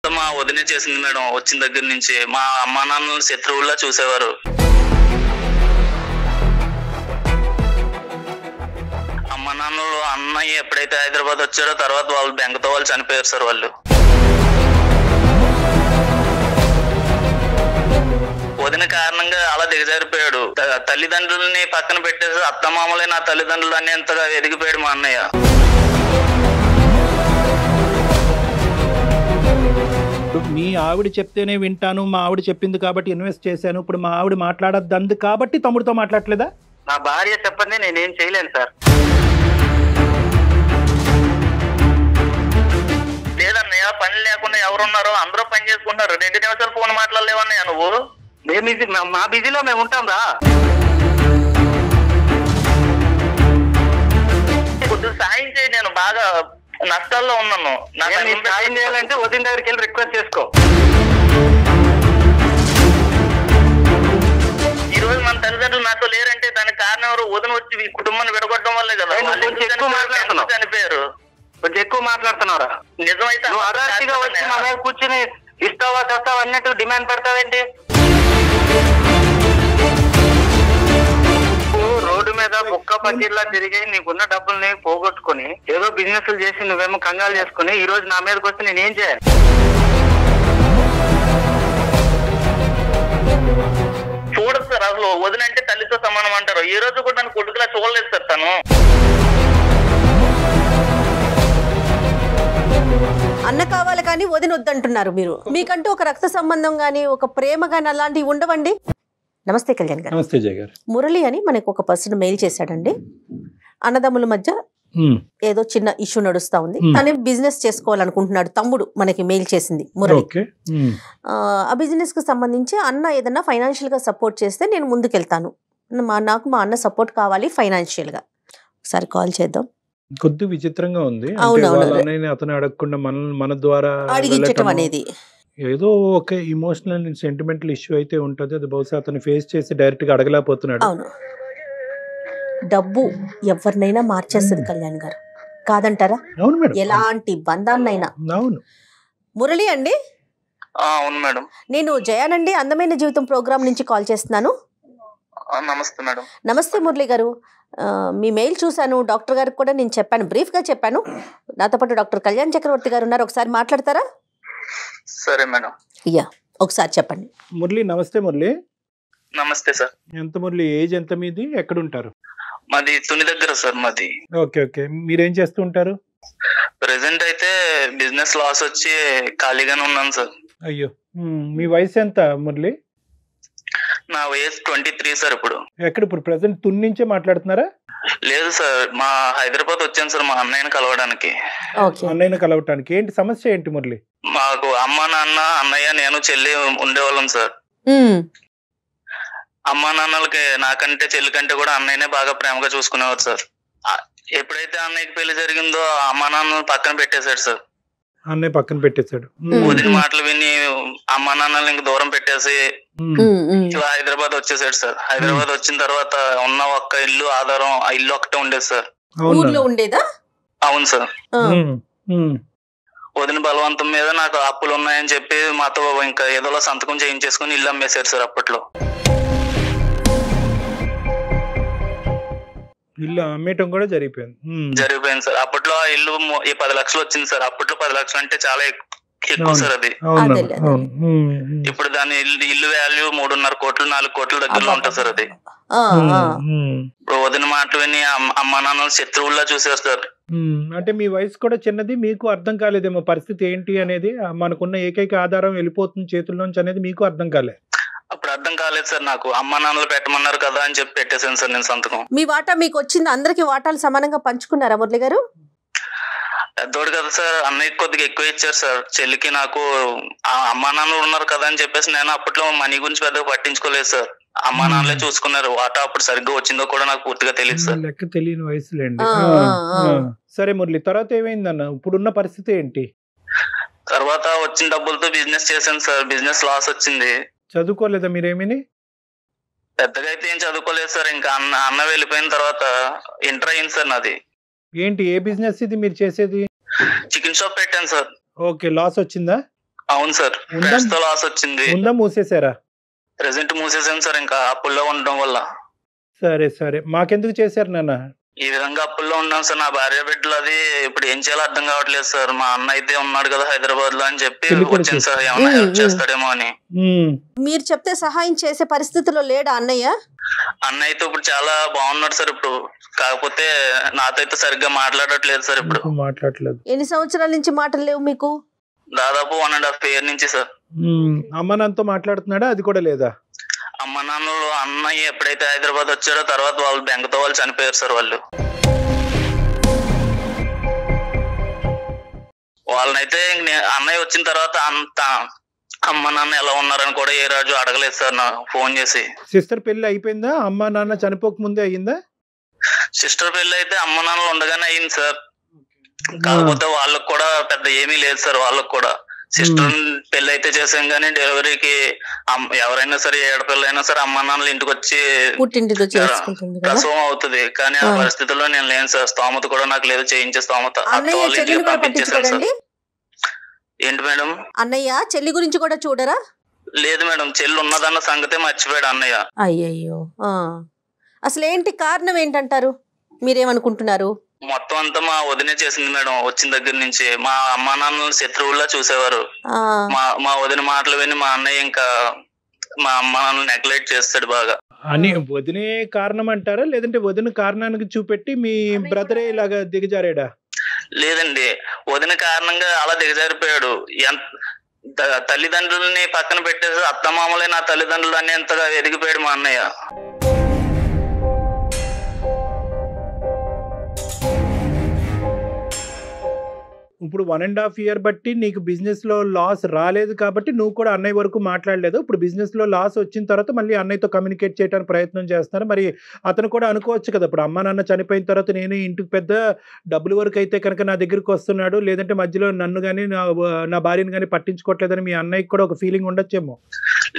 అంతా మా వదినే చేసింది మేడం. వచ్చిన దగ్గర నుంచి మా అమ్మా నాన్నలు శత్రువుల్లా చూసేవారు. అమ్మా నాన్నలు అన్నయ్య ఎప్పుడైతే హైదరాబాద్ వచ్చారో తర్వాత వాళ్ళు బెంగతో వాళ్ళు చనిపోయారు సార్. వాళ్ళు వదిన కారణంగా అలా దిగజారిపోయాడు. తల్లిదండ్రులని పక్కన పెట్టేసి అత్తమామలే నా తల్లిదండ్రులు అని ఎంతగా ఎదిగిపోయాడు మా అన్నయ్య. మీ ఆవిడ చెప్తేనే వింటాను, మా ఆవిడ చెప్పింది కాబట్టి ఇన్వెస్ట్ చేశాను, ఇప్పుడు మా ఆవిడ మాట్లాడద్దు కాబట్టి తమ్ముడితో మాట్లాడలేదా? నా భార్య చెప్పండి నేనేం చేయలేను సార్. లేదన్నయ్య, పని లేకుండా ఎవరున్నారో అందరూ పని చేసుకుంటారు. 2 నిమిషాలు ఫోన్ మాట్లాడలేవన్నయ్య నువ్వు. మా బిజీలో మేము ఉంటాం రా. కొద్దిగా సాయం చేయి, నేను బాగా నష్టాల్లో ఉన్నాను. సాయం చేయాలంటే వదిన దగ్గరికి వెళ్ళి రిక్వెస్ట్ చేసుకో. ఈ రోజు మన తల్లిదండ్రులు నాతో లేరంటే దానికి కారణం ఎవరు? వదిన వచ్చి ఈ కుటుంబాన్ని విడగొట్టడం వల్లే కదా. చనిపోయారు. కొంచెం ఎక్కువ మాట్లాడుతున్నారా? నిజమైతే నువ్వు అదార్తిగా వచ్చి మా మీద కూర్చుని ఇస్తావా చస్తావా అన్నట్టు డిమాండ్ పెడతావేంటి? రోడ్డు మీద కుక్క పట్టిల్లా తిరిగి నీకున్న డబ్బుల్ని పోగొట్టుకుని ఏదో బిజినెస్లు చేసి నువ్వేమో కంగాలు చేసుకుని ఈ రోజు నా మీదకి వస్తే నేనేం చేయాలి? చూడదు సార్, అసలు వదిన అంటే తల్లితో సమానం అంటారు. ఈ రోజు కూడా నన్ను కొడుకులా చూడలేదు సార్ తను. అన్న కావాలి కానీ వదిన వద్దంటున్నారు మీరు. మీకంటూ ఒక రక్త సంబంధం గానీ ఒక ప్రేమ గానీ అలాంటివి ఉండవండి? నమస్తే కళ్యాణ్ గారు. నమస్తే జయ గారు. మురళి అని మనకు ఒక పర్సన్ మెయిల్ చేశాడండి. అన్నదమ్ముల మధ్య ఏదో చిన్న ఇష్యూ నడుస్తా ఉంది. తనే బిజినెస్ చేసుకోవాలనుకుంటున్నాడు. తమ్ముడు మనకి మెయిల్ చేసింది మురళి. ఆ బిజినెస్ కు సంబంధించి అన్న ఏదన్నా ఫైనాన్షియల్ గా సపోర్ట్ చేస్తే నేను ముందుకెళ్తాను, నాకు మా అన్న సపోర్ట్ కావాలి ఫైనాన్షియల్ గా. ఒకసారి కాల్ చేద్దాం. కొద్ది విచిత్రంగా ఉంది. అతను అడగకుండా మన ద్వారా అడిగించటం అనేది ఏదో ఒక ఇమోషనల్ సెంటిమెంటల్ ఇష్యూ అయితే ఉంటుంది. అది బహుశా అతను ఫేస్ చేసి డైరెక్ట్ గా అడగలేకపోతున్నాడు. అవును, డబ్బు ఎవరినైనా మార్చేస్తుంది కళ్యాణ్ గారు, కాదంటారా? అవును మేడం, ఎలాంటి బంధాన్నైనా. అవును. మురళి అండి. అవును మేడం. నేను జయానండి, అందమైన జీవితం ప్రోగ్రామ్ నుంచి కాల్ చేస్తున్నాను. నమస్తే మేడం. నమస్తే మురళి గారు. మీ మెయిల్ చూశాను, డాక్టర్ గారికి కూడా నేను చెప్పాను, బ్రీఫ్ గా చెప్పాను. నాతో పాటు డాక్టర్ కళ్యాణ్ చక్రవర్తి గారు ఉన్నారు, ఒకసారి మాట్లాడతారా? సరే మేడం. యా, ఒకసారి చెప్పండి. మురళి నమస్తే. మురళి నమస్తే సార్. ఎంత మురళి, ఏజ్ ఎంత మీది, ఎక్కడ ఉంటారు? మాది తుని దగ్గర సార్. మాది. Okay okay. మీరేం చేస్తూ ఉంటారు? ప్రెసెంట్ అయితే బిజినెస్ లాస్ వచ్చి ఖాళీగానే ఉన్నాను సార్. అయ్యో, మీ వయసు ఎంత మురళి? నా వయసు 23 సార్. ఇప్పుడు ఎక్కడ? ఇప్పుడు ప్రెసెంట్ తుని నుంచే మాట్లాడుతున్నారా? లేదు సార్, మా హైదరాబాద్ వచ్చాను సార్ మా అన్నయ్యని కలవడానికి. అన్నయ్యని కలవటానికి ఏంటి సమస్య ఏంటి మురళి? మాకు అమ్మ నాన్న అన్నయ్య నేను చెల్లి ఉండేవాళ్ళం సార్. అమ్మా నాన్నలకి నాకంటే చెల్లి కంటే కూడా అన్నయ్యనే బాగా ప్రేమగా చూసుకునేవారు సార్. ఎప్పుడైతే అన్నయ్యకి పెళ్లి జరిగిందో అమ్మా నాన్న పక్కన పెట్టేశాడు సార్. అన్నయ్య పక్కన పెట్టేశాడు. వదిన మాటలు విని అమ్మా నాన్నలు ఇంక దూరం పెట్టేసి హైదరాబాద్ వచ్చేసాడు సార్. హైదరాబాద్ వచ్చిన తర్వాత ఉన్న ఒక్క ఇల్లు ఆధారం, ఆ ఇల్లు ఒకటే ఉండేది సార్. ఊర్లో ఉండేదా? అవును సార్. వదిన బలవంతం మీద నాకు అప్పులు ఉన్నాయని చెప్పి మాతో ఇంకా ఏదోలా సంతకం చేయించేసుకుని ఇల్లు అమ్మేశారు సార్. అప్పట్లో ఇల్లు అమ్మేయటం కూడా జరిగిపోయింది సార్. అప్పట్లో ఆ ఇల్లు 10 లక్షలు వచ్చింది సార్. అప్పట్లో 10 లక్షలు అంటే చాలా ఎక్కువ సార్ అది. ఇప్పుడు దాని ఇల్లు వాల్యూ 3.5 కోట్లు 4 కోట్ల దగ్గరలో ఉంటుంది సార్ అది. ఇప్పుడు వదిన మాటలు విని అమ్మా నాన్న శత్రువుల్లా చూసారు సార్. అంటే మీ వయసు కూడా చిన్నది, మీకు అర్థం కాలేదేమో పరిస్థితి ఏంటి అనేది. మనకున్న ఏకైక ఆధారం వెళ్ళిపోతుంది చేతుల్లోంచి అనేది మీకు అర్థం కాలేదు. అప్పుడు అర్థం కాలేదు సార్ నాకు. అమ్మా నాన్నలు పెట్టమన్నారు కదా అని చెప్పి పెట్టేశాను సార్ నేను సంతకం. మీ వాటా మీకు వచ్చింది, అందరికి వాటాలు సమానంగా పంచుకున్నారా మురళి గారు? పెద్దోడు కదా సార్, అన్నయ్య కొద్దిగా ఎక్కువ ఇచ్చారు సార్. చెల్లికి నాకు అమ్మా నాన్నలు ఉన్నారు కదా అని చెప్పేసి నేను అప్పట్లో మనీ గురించి పెద్దగా పట్టించుకోలేదు సార్. అమ్మా నాన్నలే చూసుకున్నారు. వాటా అప్పుడు సరిగ్గా వచ్చిందో కూడా నాకు పూర్తిగా తెలియదు సార్. లెక్క తెలియని వయసులేండి. సరే మురళి, తర్వాత ఏమైందన్న? ఇప్పుడున్న పరిస్థితి ఏంటి? తర్వాత వచ్చిన డబ్బులతో బిజినెస్ చేశాను సార్. బిజినెస్ లాస్ వచ్చింది. చదువుకోలేదా మీరేమీ? పెద్దగా అయితే ఏం చదువుకోలేదు సార్. ఇంకా అన్న వెళ్ళిపోయిన తర్వాత ఇంటర్ అయింది సార్ నాది. ఏంటి, ఏ బిజినెస్ ఇది మీరు చేసేది? చికెన్ షాప్ పెట్టాను సార్. ఓకే, లాస్ వచ్చిందా? అవును సార్, ఫ్రెండ్స్ తో లాస్ వచ్చింది. ఉందా మూసేశారా? ప్రెసెంట్ మూసేసాం సార్, ఇంకా అప్పుల్లో ఉండడం వల్ల. సరే సరే, మాకెందుకు చేశారు నాన్న? ఈ విధంగా అప్పుల్లో ఉన్నాం సార్. నా భార్య బిడ్డలు అది ఇప్పుడు ఏం చేయాలో అర్థం కావట్లేదు సార్. మా అన్న అయితే ఉన్నాడు కదా హైదరాబాద్ లో అని చెప్పి వచ్చాను సార్, ఏమన్నా హెల్ప్ చేస్తాడేమో అని. మీరు చెప్తే సహాయం చేసే పరిస్థితిలో లేడా అన్నయ్య? అన్న అయితే ఇప్పుడు చాలా బాగున్నాడు సార్ ఇప్పుడు. కాకపోతే నాతో అయితే సరిగ్గా మాట్లాడట్లేదు సార్ ఇప్పుడు. మాట్లాడలేదు. ఎన్ని సంవత్సరాల నుంచి మాటలు లేవు మీకు? దాదాపు 1.5 years నుంచి సార్. అమ్మ నాన్నతో మాట్లాడుతున్నాడా? అది కూడా లేదా? అమ్మ నాన్నలు అన్నయ్య ఎప్పుడైతే హైదరాబాద్ వచ్చాడో తర్వాత వాళ్ళు బెంగతో వాళ్ళు చనిపోయారు సార్. వాళ్ళనైతే అన్నయ్య వచ్చిన తర్వాత అంత అమ్మ నాన్న ఎలా ఉన్నారని కూడా ఏ రోజు అడగలేదు సార్ నా ఫోన్ చేసి. సిస్టర్ పెళ్లి అయిపోయిందా? అమ్మ నాన్న చనిపోక ముందే అయ్యిందా? సిస్టర్ పెళ్లి అయితే అమ్మ నాన్నలు ఉండగానే అయింది సార్. కాకపోతే వాళ్ళకి కూడా పెద్ద ఏమీ లేదు సార్. వాళ్ళకి కూడా సిస్టర్ పెళ్లి అయితే చేసాం కానీ డెలివరీకి ఎవరైనా సరే ఏడపిల్లైనా సరే అమ్మ నాన్నలు ఇంటికి వచ్చి ప్రసవం అవుతుంది. కానీ ఆ పరిస్థితుల్లో నేను లేను సార్. స్తోమత కూడా నాకు లేదు చేయించే స్తోమత. అత్త వాళ్ళ ఇంటికి పంపించేసాను సార్. ఏంటి మేడం? అన్నయ్య చెల్లి గురించి కూడా చూడరా? లేదు మేడం, చెల్లి ఉన్నదన్న సంగతే మర్చిపోయాడు అన్నయ్య. అయ్యయ్యో, అసలు ఏంటి కారణం ఏంటంటారు? మీరేమనుకుంటున్నారు? మొత్తం అంతా మా వదినే చేసింది మేడం. వచ్చిన దగ్గర నుంచి మా అమ్మా నాన్నలు శత్రువుల్లా చూసేవారు. మా వదిన మాటలు విని మా అన్నయ్య ఇంకా మా అమ్మా నాన్నలు నెగ్లెక్ట్ చేస్తాడు బాగా అని. వదినే కారణం అంటారా, లేదంటే వదిన కారణానికి చూపెట్టి మీ బ్రదరే ఇలాగా దిగజారాడా? లేదండి, వదిన కారణంగా అలా దిగజారిపోయాడు. తల్లిదండ్రుల్ని పక్కన పెట్టేసి అత్తమామలే నా తల్లిదండ్రులు అని ఎంతగా ఎదిగిపోయాడు మా అన్నయ్య. ఇప్పుడు 1.5 years బట్టి నీకు బిజినెస్ లో లాస్ రాలేదు కాబట్టి నువ్వు కూడా అన్నయ్య వరకు మాట్లాడలేదు. ఇప్పుడు బిజినెస్ లో లాస్ వచ్చిన తర్వాత మళ్ళీ అన్నయ్యతో కమ్యూనికేట్ చేయడానికి ప్రయత్నం చేస్తున్నారు. మరి అతను కూడా అనుకోవచ్చు కదా, ఇప్పుడు అమ్మ నాన్న చనిపోయిన తర్వాత నేను ఇంటికి పెద్ద డబ్బుల వరకు అయితే కనుక నా దగ్గరికి వస్తున్నాడు, లేదంటే మధ్యలో నన్ను కానీ నా భార్యను కానీ పట్టించుకోవట్లేదని మీ అన్నయ్యకి కూడా ఒక ఫీలింగ్ ఉండొచ్చేమో.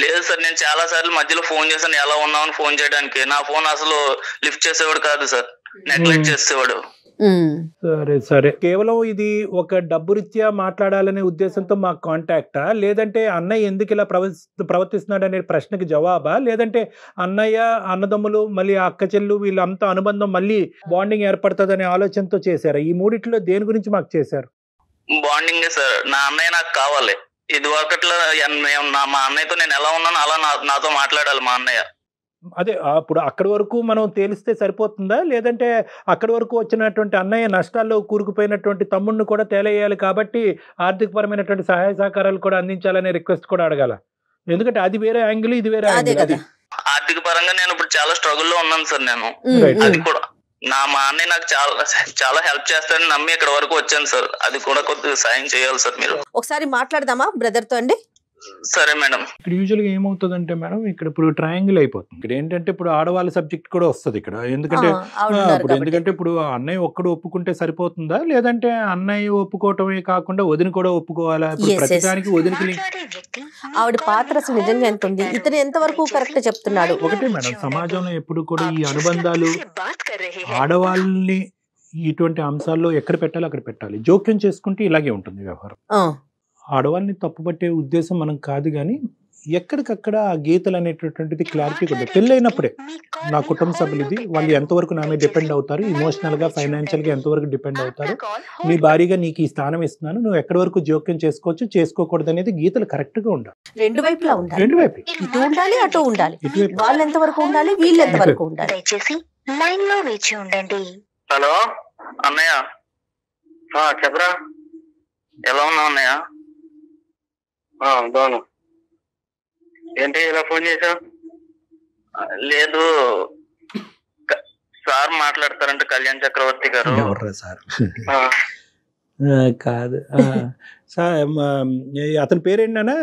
లేదు సార్, నేను చాలా సార్లు మధ్యలో ఫోన్ చేశాను ఎలా ఉన్నామని ఫోన్ చేయడానికి. నా ఫోన్ అసలు లిఫ్ట్ చేసేవాడు కాదు సార్, నెగ్లెక్ట్ చేసేవాడు. సరే సరే, కేవలం ఇది ఒక డబ్బు రీత్యా మాట్లాడాలనే ఉద్దేశంతో మాకు కాంటాక్టా, లేదంటే అన్నయ్య ఎందుకు ఇలా ప్రవర్తిస్తున్నాడు అనే ప్రశ్నకి జవాబా, లేదంటే అన్నయ్య అన్నదమ్ములు మళ్ళీ అక్క చెల్లు వీళ్ళంతా అనుబంధం మళ్ళీ బాండింగ్ ఏర్పడుతుంది అనే ఆలోచనతో చేశారా? ఈ మూడిట్లో దేని గురించి మాకు చేశారు? Bonding sir. నా అన్నయ్య నాకు కావాలి. ఇది ఒకట్లో మా అన్నయ్యతో నేను ఎలా ఉన్నానో అలా నాతో మాట్లాడాలి మా అన్నయ్య. అదే, అప్పుడు అక్కడి వరకు మనం తేలిస్తే సరిపోతుందా, లేదంటే అక్కడి వరకు వచ్చినటువంటి అన్నయ్య నష్టాల్లో కూరుకుపోయినటువంటి తమ్ముడిని కూడా తేలేయాలి కాబట్టి ఆర్థికపరమైనటువంటి సహాయ సహకారాలు కూడా అందించాలనే రిక్వెస్ట్ కూడా అడగాల? ఎందుకంటే అది వేరే యాంగిల్, ఇది వేరే యాంగిల్. అది ఆర్థిక పరంగా నేను ఇప్పుడు చాలా స్ట్రగుల్ లో ఉన్నాను సార్. నేను అది కూడా మా అన్నయ్య నాకు చాలా హెల్ప్ చేస్తారని నమ్మి ఇక్కడ వరకు వచ్చాను సార్. అది కూడా కొద్దిగా సాయం చేయాలి సార్ మీరు. ఒకసారి మాట్లాడదామా బ్రదర్ తో అండి? సరే మేడం. ఇక్కడ యూజువల్గా ఏమవుతుందంటే మేడం, ఇక్కడ ఇప్పుడు ట్రయాంగిల్ అయిపోతుంది. ఇక్కడ ఏంటంటే ఇప్పుడు ఆడవాళ్ళ సబ్జెక్ట్ కూడా వస్తుంది ఇక్కడ. ఎందుకంటే ఇప్పుడు అన్నయ్య ఒక్కడు ఒప్పుకుంటే సరిపోతుందా, లేదంటే అన్నయ్య ఒప్పుకోవటమే కాకుండా వదిన కూడా ఒప్పుకోవాలా? ఇప్పుడు ప్రతిదానికి వదినకి ఆవిడ పాత్ర అసలు నిజంగా ఎంత ఉంది, ఇతను ఎంత వరకు కరెక్ట్ చెప్తున్నాడు? ఒకటే మేడం, సమాజంలో ఎప్పుడు కూడా ఈ అనుబంధాలు ఆడవాళ్ళని ఇటువంటి అంశాల్లో ఎక్కడ పెట్టాలో అక్కడ పెట్టాలి. జోక్యం చేసుకుంటే ఇలాగే ఉంటుంది వ్యవహారం. ఆడవాళ్ళని తప్పుపట్టే ఉద్దేశం మనం కాదు, కానీ ఎక్కడికక్కడ ఆ గీతలు అనేటటువంటిది క్లారిటీ ఉంటుంది. పెళ్ళైనప్పుడే నా కుటుంబ సభ్యులు ఇది, వాళ్ళు ఎంతవరకు నా మీద డిపెండ్ అవుతారు, ఇమోషనల్గా ఫైనాన్షియల్గా ఎంతవరకు డిపెండ్ అవుతారు, నీ భారీగా నీకు ఈ స్థానం ఇస్తున్నాను, నువ్వు ఎక్కడి వరకు జోక్యం చేసుకోవచ్చు చేసుకోకూడదు అనేది గీతలు కరెక్ట్ గా ఉండాలి. రెండు వైపులా ఉండాలి. రెండు వైపు ఇటు ఉండాలి అటు ఉండాలి. వాళ్ళు ఎంత వరకు ఉండాలి, వీళ్ళు ఎంత వరకు ఉండాలి. లైన్ లో వేచి ఉండండి. హలో అన్నయ్య. చెప్పరా, ఎలా ఉన్నావు అన్నయ్య? బాను. ఏంటి ఇలా ఫోన్ చేసావు? లేదు, సార్ మాట్లాడతారంటే కళ్యాణ్ చక్రవర్తి గారు. సార్ కాదు సార్, అతని పేరేంటన్నా?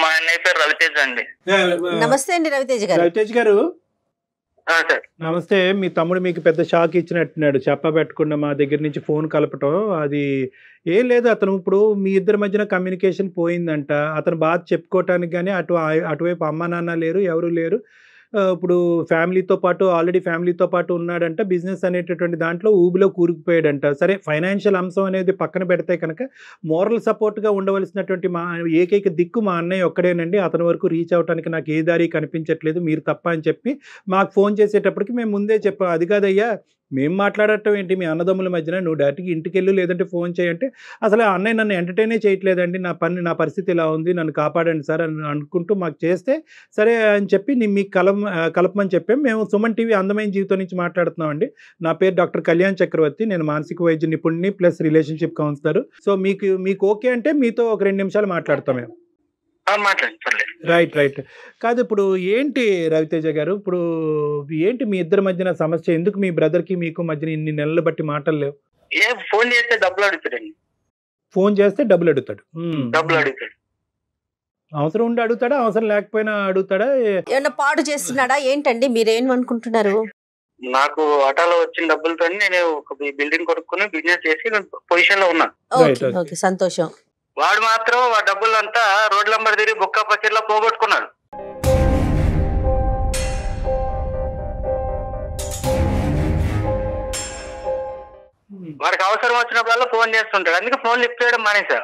మా అన్నయ్య పేరు రవితేజ్ అండి. నమస్తే అండి రవితేజ్ గారు. రవితేజ్ గారు నమస్తే. మీ తమ్ముడు మీకు పెద్ద షాక్ ఇచ్చినట్టున్నాడు, చెప్పబెట్టకుండా మా దగ్గర నుంచి ఫోన్ కలపటం. అది ఏం లేదు, అతను ఇప్పుడు మీ ఇద్దరి మధ్యన కమ్యూనికేషన్ పోయిందంట. అతను బాధ చెప్పుకోవటానికి కానీ అటువైపు అమ్మ నాన్న లేరు, ఎవరు లేరు. ఇప్పుడు ఫ్యామిలీతో పాటు ఆల్రెడీ ఫ్యామిలీతో పాటు ఉన్నాడంట, బిజినెస్ అనేటటువంటి దాంట్లో ఊబిలో కూరుకుపోయాడంట. సరే ఫైనాన్షియల్ అంశం అనేది పక్కన పెడితే కనుక మోరల్ సపోర్ట్గా ఉండవలసినటువంటి మా ఏకైక దిక్కు మా అన్నయ్య ఒక్కడేనండి, అతని వరకు రీచ్ అవడానికి నాకు ఏ దారి కనిపించట్లేదు, మీరు తప్ప అని చెప్పి మాకు ఫోన్ చేసేటప్పటికి మేము ముందే చెప్పాం, అది కాదయ్యా మేము మాట్లాడటం ఏంటి మీ అన్నదమ్ముల మధ్యన, నువ్వు డైరెక్ట్గా ఇంటికి వెళ్ళు లేదంటే ఫోన్ చేయంటే, అసలు ఆ అన్నయ్య నన్ను ఎంటర్టైనే చేయట్లేదండి, నా పరిస్థితి ఇలా ఉంది, నన్ను కాపాడండి సార్ అని అనుకుంటూ మాకు చేస్తే సరే అని చెప్పి మీకు కలపమని చెప్పాం. మేము సుమన్ టీవీ అందమైన జీవితం నుంచి మాట్లాడుతున్నాం అండి. నా పేరు డాక్టర్ కళ్యాణ్ చక్రవర్తి, నేను మానసిక వైద్య నిపుణుని ప్లస్ రిలేషన్షిప్ కౌన్సిలర్. సో మీకు ఓకే అంటే మీతో ఒక 2 నిమిషాలు మాట్లాడతాం మేము. రైట్. కాదు, ఇప్పుడు ఏంటి రవితేజ గారు, ఇప్పుడు ఏంటి మీ ఇద్దరి మధ్యన సమస్య, ఎందుకు మీ బ్రదర్ కి మీకు మధ్యన ఇన్ని నెలలు బట్టి మాటలు లేవు? ఫోన్ చేస్తే డబ్బులు అడుగుతాడండి. ఫోన్ చేస్తే డబ్బులు అడుగుతాడు. అవసరం ఉండి అడుగుతాడా, అవసరం లేకపోయినా అడుగుతాడా, ఏమన్నా పాడు చేస్తున్నాడా ఏంటండి, మీరేమనుకుంటున్నారు? నాకు అటాలో వచ్చిన డబ్బులతో నేను ఒక బిల్డింగ్ కొనుక్కుని బిజినెస్ చేసి పొజిషన్ లో ఉన్నా. సంతోషం. వాడు మాత్రం ఆ డబ్బులంతా రోడ్ల నంబర్ తిరిగి బొక్క పచ్చట్లో పోగొట్టుకున్నాడు. వాడికి అవసరం వచ్చినప్పుడల్లా ఫోన్ చేస్తుంటాడు, అందుకే ఫోన్ లిఫ్ట్ చేయడం మానేసా.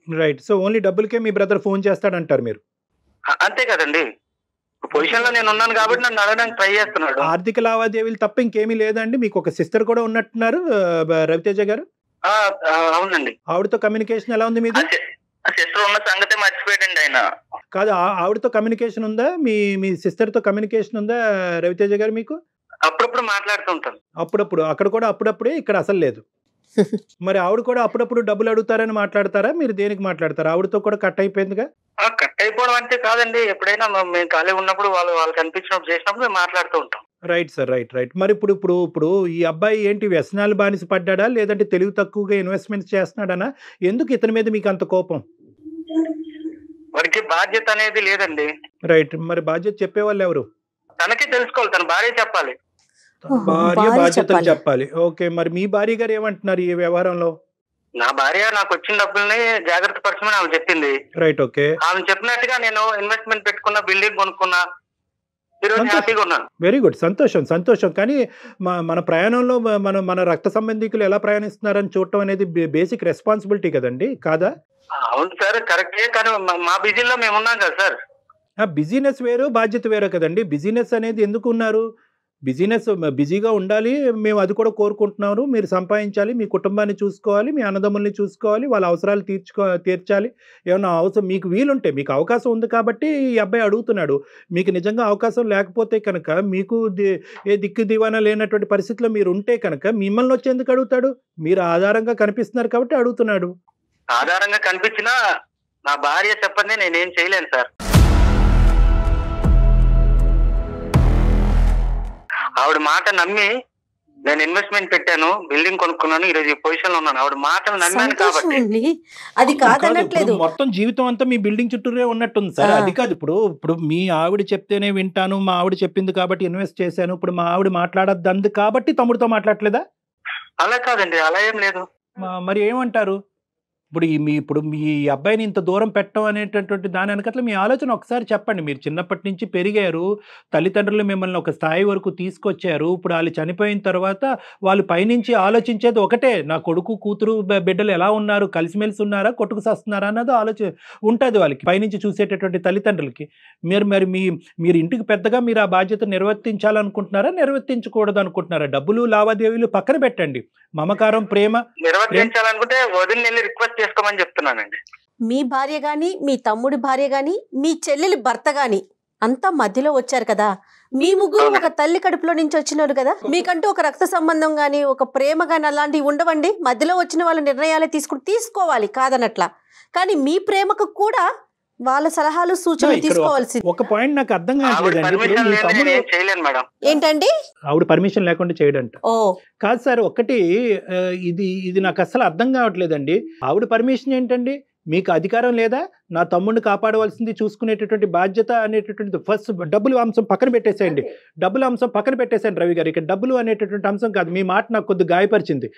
రైట్. సో ఓన్లీ డబ్బులకే మీ బ్రదర్ ఫోన్ చేస్తాడంటారు మీరు? అంతే కదండి, పొజిషన్ లో నేను ఉన్నాను కాబట్టి నన్ను అడగడానికి ట్రై చేస్తున్నాడు. ఆర్థిక లావాదేవీలు తప్ప ఇంకేమీ లేదండి? మీకు ఒక సిస్టర్ కూడా ఉన్నట్టున్నారు రవితేజ గారు? అవునండి. ఆవిడతో కమ్యూనికేషన్ ఎలా ఉంది మీది? సిస్టర్ ఉన్న సంగతే మర్చిపోయాడండి ఆయన. కాదు, ఆవిడతో కమ్యూనికేషన్ ఉందా, మీ సిస్టర్ తో కమ్యూనికేషన్ ఉందా రవితేజ గారు మీకు? అప్పుడప్పుడు మాట్లాడుతుంటాను. అప్పుడప్పుడు, అక్కడ కూడా అప్పుడప్పుడే, ఇక్కడ అసలు లేదు. మరి ఆవిడ కూడా అప్పుడప్పుడు డబ్బులు అడుగుతారని మాట్లాడతారా, మీరు దేనికి మాట్లాడతారా? ఆవిడతో కూడా కట్ అయిపోయిందిగా? కట్ అయిపోవడం అంటే కాదండి, ఎప్పుడైనా మేము ఖాళీ ఉన్నప్పుడు వాళ్ళు కనిపించినప్పుడు చేసినప్పుడు మేము మాట్లాడుతూ ఉంటాం. Right sir, right. మరి ఇప్పుడు ఈ అబ్బాయి ఏంటి వ్యసనాలు బానిస పడ్డాడా, లేదంటే తెలివి తక్కువగా ఇన్వెస్ట్మెంట్స్ చేస్తున్నాడనా? ఎందుకు ఇతని మీద మీకు అంత కోపం? వాడికి బాధ్యత అనేది లేదండి. రైట్. మరి బాధ్యత చెప్పేవాళ్ళు ఎవరు? తనకే తెలుసుకోవాలి, తన భార్య చెప్పాలి. భార్య బాధ్యతలు చెప్పాలి. ఓకే, మరి మీ భార్య గారు ఏమంటున్నారు ఈ వ్యవహారంలో? నా భార్య నాకు వచ్చిన డబ్బుల్ని జాగ్రత్త పరచమని ఆమె చెప్పింది. రైట్. ఓకే. ఆమె చెప్పినట్టుగా నేను ఇన్వెస్ట్మెంట్ పెట్టుకున్న, బిల్డింగ్ కొనుక్కున్నా, ఈరోజు హ్యాపీగా ఉన్నాను. వెరీ గుడ్, సంతోషం. కానీ మన ప్రయాణంలో మన రక్త సంబంధికులు ఎలా ప్రయాణిస్తున్నారని చూడటం అనేది బేసిక్ రెస్పాన్సిబిలిటీ కదండి, కాదా? అవును సార్, కరెక్టే. కానీ మా బిజీలో మేము ఉన్నాం కదా సార్. బిజినెస్ వేరు, బాధ్యత వేరు కదండి. బిజినెస్ అనేది ఎందుకు ఉన్నారు? బిజీగా ఉండాలి, మేము అది కూడా కోరుకుంటున్నాము. మీరు సంపాదించాలి, మీ కుటుంబాన్ని చూసుకోవాలి, మీ అన్నదమ్ముల్ని చూసుకోవాలి, వాళ్ళ అవసరాలు తీర్చాలి. ఏమన్నా అవసరం మీకు వీలుంటే, మీకు అవకాశం ఉంది కాబట్టి ఈ అబ్బాయి అడుగుతున్నాడు. మీకు నిజంగా అవకాశం లేకపోతే కనుక, మీకు ఏ దిక్కు దివానా లేనటువంటి పరిస్థితిలో మీరు ఉంటే కనుక మిమ్మల్ని వచ్చి ఎందుకు అడుగుతాడు? మీరు ఆధారంగా కనిపిస్తున్నారు కాబట్టి అడుగుతున్నాడు. ఆధారంగా కనిపించినా నా భార్య చెప్పండి నేనేం చేయలేను సార్. ఆవిడ మాట నమ్మి నేను ఇన్వెస్ట్మెంట్ పెట్టాను, బిల్డింగ్ కొనుక్కున్నాను, ఈరోజు ఈ పొజిషన్ లో ఉన్నాను. ఆవిడ మాటలు నమ్మాను కాబట్టి. అది కాదనట్లేదు, మొత్తం జీవితం అంతా మీ బిల్డింగ్ చుట్టూరే ఉన్నట్టుంది సార్. అది కాదు, ఇప్పుడు మీ ఆవిడ చెప్తేనే వింటాను, మా ఆవిడ చెప్పింది కాబట్టి ఇన్వెస్ట్ చేశాను, ఇప్పుడు మా ఆవిడ మాట్లాడద్దు కాబట్టి తమ్ముడితో మాట్లాడలేదా? అలా కాదండి, అలా ఏం లేదు. మరి ఏమంటారు? ఇప్పుడు మీ అబ్బాయిని ఇంత దూరం పెట్టడం అనేటటువంటి దాని వెనకట్ల మీ ఆలోచన ఒకసారి చెప్పండి. మీరు చిన్నప్పటి నుంచి పెరిగారు, తల్లిదండ్రులు మిమ్మల్ని ఒక స్థాయి వరకు తీసుకొచ్చారు. ఇప్పుడు వాళ్ళు చనిపోయిన తర్వాత వాళ్ళు పైనుంచి ఆలోచించేది ఒకటే, నా కొడుకు కూతురు బిడ్డలు ఎలా ఉన్నారు, కలిసిమెలిసి ఉన్నారా, కొట్టుకు సస్తున్నారా అన్నది ఆలోచన ఉంటుంది వాళ్ళకి, పైనుంచి చూసేటటువంటి తల్లిదండ్రులకి. మీరు ఇంటికి పెద్దగా మీరు ఆ బాధ్యత నిర్వర్తించాలనుకుంటున్నారా, నిర్వర్తించకూడదు అనుకుంటున్నారా? డబ్బులు లావాదేవీలు పక్కన పెట్టండి, మమకారం, ప్రేమ నిర్వర్తించాలనుకుంటే వదిలి రిక్వెస్ట్ చేసుకోమని చెప్తున్నానండి. మీ భార్య గాని, మీ తమ్ముడి భార్య గాని, మీ చెల్లెలి భర్త గాని అంతా మధ్యలో వచ్చారు కదా. మీ ముగ్గురు ఒక తల్లి కడుపులో నుంచి వచ్చినారు కదా. మీకంటూ ఒక రక్త సంబంధం గాని, ఒక ప్రేమ గాని అలాంటివి ఉండవండి. మధ్యలో వచ్చిన వాళ్ళ నిర్ణయాలే తీసుకోవాలి కాదనట్లా. కానీ మీ ప్రేమకు కూడా వాళ్ళ సలహాలు సూచనలు తీసుకోవాల్సింది. ఒక పాయింట్ నాకు అర్థం కావట్లేదండి. ఏంటండి? ఆవిడ పర్మిషన్ లేకుండా చేయడంట. కాదు సార్, ఒకటి ఇది నాకు అసలు అర్థం కావట్లేదండి. ఆవిడ పర్మిషన్ ఏంటండి? మీకు అధికారం లేదా? నా తమ్ముడిని కాపాడవలసింది, చూసుకునేటటువంటి బాధ్యత అనేటటువంటి ఫస్ట్ డబ్బులు అంశం పక్కన పెట్టేసేయండి. డబ్బుల అంశం పక్కన పెట్టేసేయండి రవి గారు. ఇక్కడ డబ్బులు అనేటటువంటి అంశం కాదు. మీ మాట నాకు కొద్దిగా గాయపరిచింది.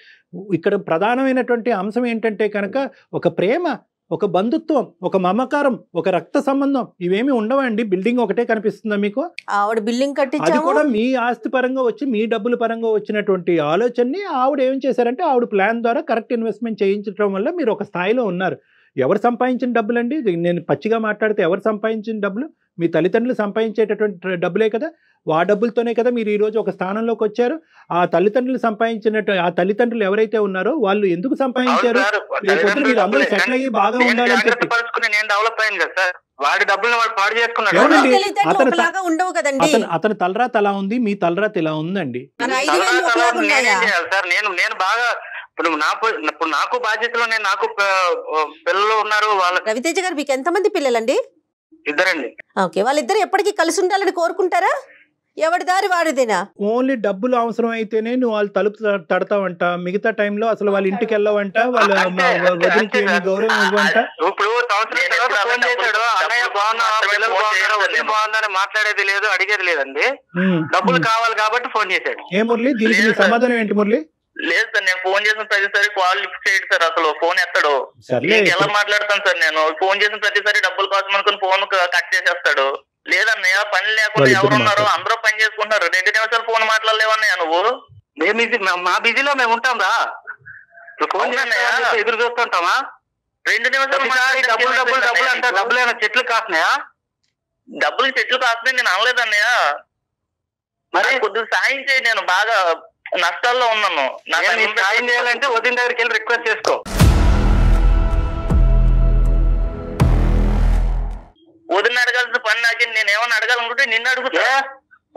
ఇక్కడ ప్రధానమైనటువంటి అంశం ఏంటంటే కనుక ఒక ప్రేమ, ఒక బంధుత్వం, ఒక మమకారం, ఒక రక్త సంబంధం ఇవేమి ఉండవండి. బిల్డింగ్ ఒకటే కనిపిస్తుందా మీకు? ఆవిడ బిల్డింగ్ అది కట్టించాము. కూడా మీ ఆస్తి పరంగా వచ్చి మీ డబ్బుల పరంగా వచ్చినటువంటి ఆలోచనని ఆవిడ ఏం చేశారంటే ఆవిడ ప్లాన్ ద్వారా కరెక్ట్ ఇన్వెస్ట్మెంట్ చేయించడం వల్ల మీరు ఒక స్థాయిలో ఉన్నారు. ఎవరు సంపాదించిన డబ్బులండి? నేను పచ్చిగా మాట్లాడితే ఎవరు సంపాదించిన డబ్బులు? మీ తల్లిదండ్రులు సంపాదించేటటువంటి డబ్బులే కదా. ఆ డబ్బులతోనే కదా మీరు ఈరోజు ఒక స్థానంలోకి వచ్చారు. ఆ తల్లిదండ్రులు సంపాదించినట్టు ఆ తల్లిదండ్రులు ఎవరైతే ఉన్నారో వాళ్ళు ఎందుకు సంపాదించారు? మీరు అందరూ సెటిల్ అయ్యి బాగా ఉండాలని చెప్పి నేను డెవలప్ అయ్యాను కదా సార్. వాడి డబ్బులు వాడు పాడు చేసుకున్నాడు. ఏమండి? తెలివితేటలు ఒకలాగా ఉండవు కదండి. అతని తలరాత ఎలా ఉంది, మీ తలరాత ఎలా ఉందండి? మన 5,000 ఒకలాగా ఉన్నాయా? సార్ నేను బాగా ఇప్పుడు నాకు బాధ్యతలు నేను నాకు పిల్లలు ఉన్నారు. వాళ్ళ రవితేజ గారు మీకు ఎంతమంది పిల్లలండి? ఇద్దరండి. ఓకే, వాళ్ళిద్దరు ఎప్పటికీ కలిసి ఉండాలని కోరుకుంటారా? ఎవరి దారి వాడిదేనా? ఓన్లీ డబ్బులు అవసరం అయితేనే నువ్వు వాళ్ళు తలుపు తడతావంట, మిగతా టైంలో అసలు వాళ్ళ ఇంటికి వెళ్ళవంట, వాళ్ళ వదిలికి గౌరవం ఇవ్వంట. ఇప్పుడు సంవత్సరం తర్వాత ఫోన్ చేశాడు, అన్నయ్య బాగున్నా, పిల్లలు బాగున్నారా, వదిలి బాగుందని మాట్లాడేది లేదు, అడిగేది లేదండి. డబ్బులు కావాలి కాబట్టి ఫోన్ చేశాడు. ఏ మురళి, దీనికి సమాధానం ఏంటి మురళి? లేదు సార్, నేను ఫోన్ చేసిన ప్రతిసారి కాల్ లిఫ్ట్ చేయడు సార్, అసలు ఫోన్ ఎత్తాడు. ఎలా మాట్లాడతాను సార్ నేను? ఫోన్ చేసిన ప్రతిసారి డబ్బుల కోసం అనుకుని ఫోన్ కట్ చేసేస్తాడు. లేదన్నయ్య, పని లేకుండా ఎవరున్నారు, అందరూ పని చేసుకుంటున్నారు, 2 నిమిషాలు ఫోన్ మాట్లాడలేవన్నయ్య నువ్వు. మా బిజీలో మేము ఉంటాం రా. ఫోన్ ఎదురు చూస్తుంటామా? 2 నిమిషాలు డబ్బులు డబ్బులు డబ్బులు అంటే డబ్బులైనా చెట్లు కాస్తున్నాయా? డబ్బులు చెట్లు కాస్తున్నాయి నేను అనలేదన్నయ్య. మరి కొద్దిగా సాయం చేయి, నేను బాగా నష్టాల్లో ఉన్నాను. సాయం చేయాలంటే వదిన దగ్గరికి వెళ్ళి రిక్వెస్ట్ చేసుకో. వదిన అడగాల్సిన పని నాకే. నేను ఏమన్నా అడగాలనుకుంటే నిన్ను అడుగుతా.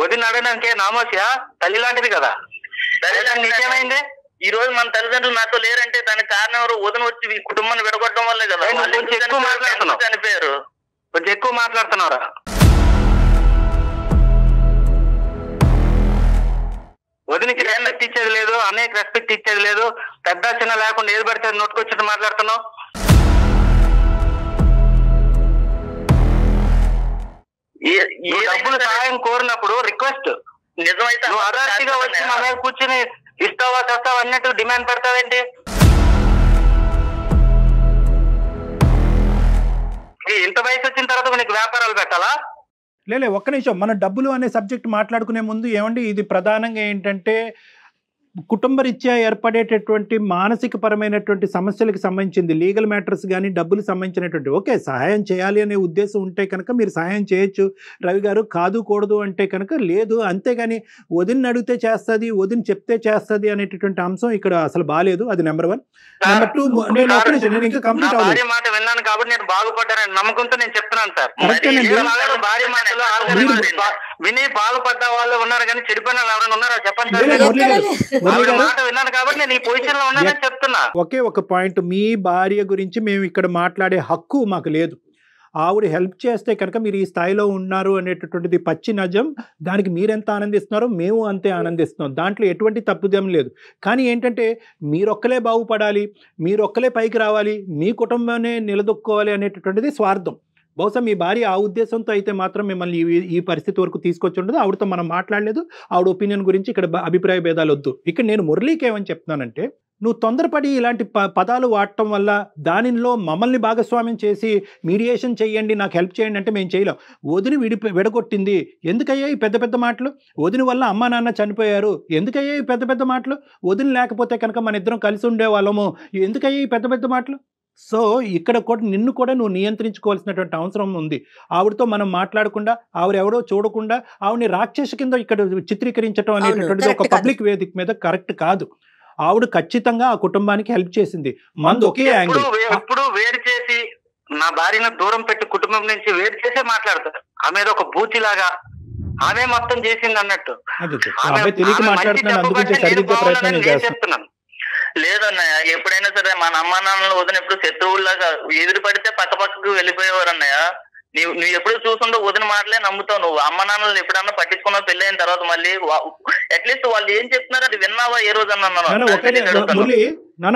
వదిన అడగడానికి నామోసియా? తల్లి లాంటిది కదా. నీకేమైంది? ఈ రోజు మన తల్లిదండ్రులు నాతో లేరంటే దానికి కారణం ఎవరు? వదిన వచ్చి ఈ కుటుంబాన్ని విడగొట్టడం వల్లే కదా. కొంచెం ఎక్కువ మాట్లాడుతున్నావు. చనిపోయారు. కొంచెం ఎక్కువ మాట్లాడుతున్నారా? వదినికి రెస్పెక్ట్ ఇచ్చేది లేదు, అన్నయ్యకి రెస్పెక్ట్ ఇచ్చేది లేదు, పెద్ద చిన్న లేకుండా ఏది పడితే నోటుకొచ్చి మాట్లాడుతున్నావు. డబ్బులు సహాయం కోరినప్పుడు రిక్వెస్ట్ నిజమైతే నువ్వు అదార్తిగా వచ్చి మా మీద కూర్చుని ఇస్తావా చేస్తావా అన్నట్టు డిమాండ్ పెడతావేంటి? ఇంత వయసు వచ్చిన తర్వాత నీకు వ్యాపారాలు పెట్టాలా? లేలే, ఒక్క నిమిషం. మన డబ్బులు అనే సబ్జెక్ట్ మాట్లాడుకునే ముందు ఏమండి, ఇది ప్రధానంగా ఏంటంటే కుటుంబ రీత్యా ఏర్పడేటటువంటి మానసిక పరమైనటువంటి సమస్యలకు సంబంధించింది. లీగల్ మ్యాటర్స్ కానీ డబ్బులు సంబంధించినటువంటి ఓకే సహాయం చేయాలి అనే ఉద్దేశం ఉంటే కనుక మీరు సహాయం చేయొచ్చు. రవి గారు కాదు కూడదు అంటే కనుక లేదు. అంతేగాని వదిన అడిగితే చేస్తుంది, వదిన చెప్తే చేస్తుంది అనేటటువంటి అంశం ఇక్కడ అసలు బాలేదు. అది నెంబర్ 1. నెంబర్ 2, నేను ఇంకా కంప్లీట్ అవ్వలేదు. మాట విన్నాను కాబట్టి నేను బాగుపడ్డానని నమ్మకంతో నేను చెప్తున్నాను సార్. భార్య మాటలు విని బాగుపడ్డ వాళ్ళు ఉన్నారు కానీ చెడిపోయిన వాళ్ళు ఎవరైనా ఉన్నారా చెప్పండి. మాట విన్నాను కాబట్టి నేను ఈ పొజిషన్ లో ఉన్నానని చెప్తున్నా. ఒకే ఒక పాయింట్, మీ భార్య గురించి మేము ఇక్కడ మాట్లాడే హక్కు మాకు లేదు. ఆవిడ హెల్ప్ చేస్తే కనుక మీరు ఈ స్థాయిలో ఉన్నారు అనేటటువంటిది పచ్చి నిజం. దానికి మీరెంత ఆనందిస్తున్నారో మేము అంతే ఆనందిస్తున్నాం. దాంట్లో ఎటువంటి తప్పుదేం లేదు. కానీ ఏంటంటే మీరొక్కలే బాగుపడాలి, మీరొక్కలే పైకి రావాలి, మీ కుటుంబాన్ని నిలదొక్కోవాలి అనేటటువంటిది స్వార్థం. బహుశా మీ భార్య ఆ ఉద్దేశంతో అయితే మాత్రం మిమ్మల్ని ఈ పరిస్థితి వరకు తీసుకొచ్చి ఉండదు. ఆవిడతో మనం మాట్లాడలేదు. ఆవిడ ఒపీనియన్ గురించి ఇక్కడ అభిప్రాయ భేదాలు వద్దు. ఇక్కడ నేను మురళీకి ఏమని చెప్తున్నానంటే, నువ్వు తొందరపడి ఇలాంటి పదాలు వాడటం వల్ల దానిలో మమ్మల్ని భాగస్వామ్యం చేసి మీడియేషన్ చేయండి, నాకు హెల్ప్ చేయండి అంటే మేము చేయలేం. వదిని విడగొట్టింది, ఎందుకయ్యాయి పెద్ద పెద్ద మాటలు? వదిన వల్ల అమ్మా నాన్న చనిపోయారు, ఎందుకయ్యాయి పెద్ద పెద్ద మాటలు? వదిన లేకపోతే కనుక మన ఇద్దరం కలిసి ఉండేవాళ్ళము, ఎందుకయ్యాయి పెద్ద పెద్ద మాటలు? సో ఇక్కడ కూడా నిన్ను కూడా నువ్వు నియంత్రించుకోవాల్సినటువంటి అవసరం ఉంది. ఆవిడతో మనం మాట్లాడకుండా, ఆవిడెవరో చూడకుండా ఆవిడని రాక్షస కింద ఇక్కడ చిత్రీకరించడం అనేటటువంటిది ఒక పబ్లిక్ వేదిక మీద కరెక్ట్ కాదు. ఆవిడ ఖచ్చితంగా ఆ కుటుంబానికి హెల్ప్ చేసింది. మంది ఒకే యాంగిల్. ఎప్పుడు వేరు చేసి నా భార్యను దూరం పెట్టి కుటుంబం నుంచి వేరు చేసే మాట్లాడతారు. ఆమె ఒక బూచిలాగా ఆమె మొత్తం చేసింది అన్నట్టు. తెలియక మాట్లాడుతున్నాను, అందుకే సరిదిద్దే ప్రయత్నం చెప్తున్నాను. లేదన్నయ్య, ఎప్పుడైనా సరే మన అమ్మా నాన్నలు వదిన ఎప్పుడు శత్రువులాగా ఎదురు పడితే పక్కకు వెళ్ళిపోయేవారు అన్నయ్య. నువ్వు ఎప్పుడు చూసుండో వదిన మాటలే నమ్ముతావు. నువ్వు అమ్మ నాన్నలు ఎప్పుడన్నా పట్టించుకున్నావు పెళ్లి అయిన తర్వాత? మళ్ళీ అట్లీస్ట్ వాళ్ళు ఏం చెప్తున్నారు అది విన్నావా ఏ రోజు అన్నాను?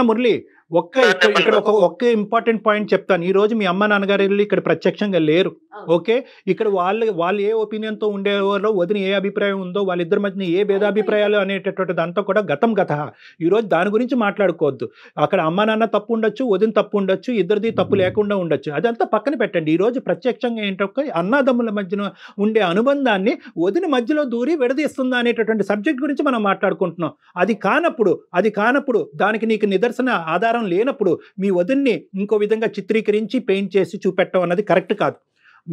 మురళి, ఒక్క ఇంపార్టెంట్ పాయింట్ చెప్తాను. ఈ రోజు మీ అమ్మ నాన్నగారు ఇక్కడ ప్రత్యక్షంగా లేరు. ఓకే, ఇక్కడ వాళ్ళు ఏ ఒపీనియన్ తో ఉండేవారో, వదిన ఏ అభిప్రాయం ఉందో, వాళ్ళిద్దరి మధ్య ఏ భేదాభిప్రాయాలు అనేటటువంటి అంతా కూడా గతం గత. ఈ రోజు దాని గురించి మాట్లాడుకోవద్దు. అక్కడ అమ్మ నాన్న తప్పు ఉండొచ్చు, వదిన తప్పు ఉండొచ్చు, ఇద్దరిది తప్పు లేకుండా ఉండొచ్చు, అదంతా పక్కన పెట్టండి. ఈ రోజు ప్రత్యక్షంగా ఏంటంటే అన్నదమ్ముల మధ్యన ఉండే అనుబంధాన్ని వదిన మధ్యలో దూరి విడదీస్తుందా అనేటటువంటి సబ్జెక్ట్ గురించి మనం మాట్లాడుకుంటున్నాం. అది కానప్పుడు దానికి నీకు నిదర్శన ఆధారం లేనప్పుడు మీ వదిన్ని ఇంకో విధంగా చిత్రీకరించి పెయింట్ చేసి చూపెట్టడం అన్నది కరెక్ట్ కాదు.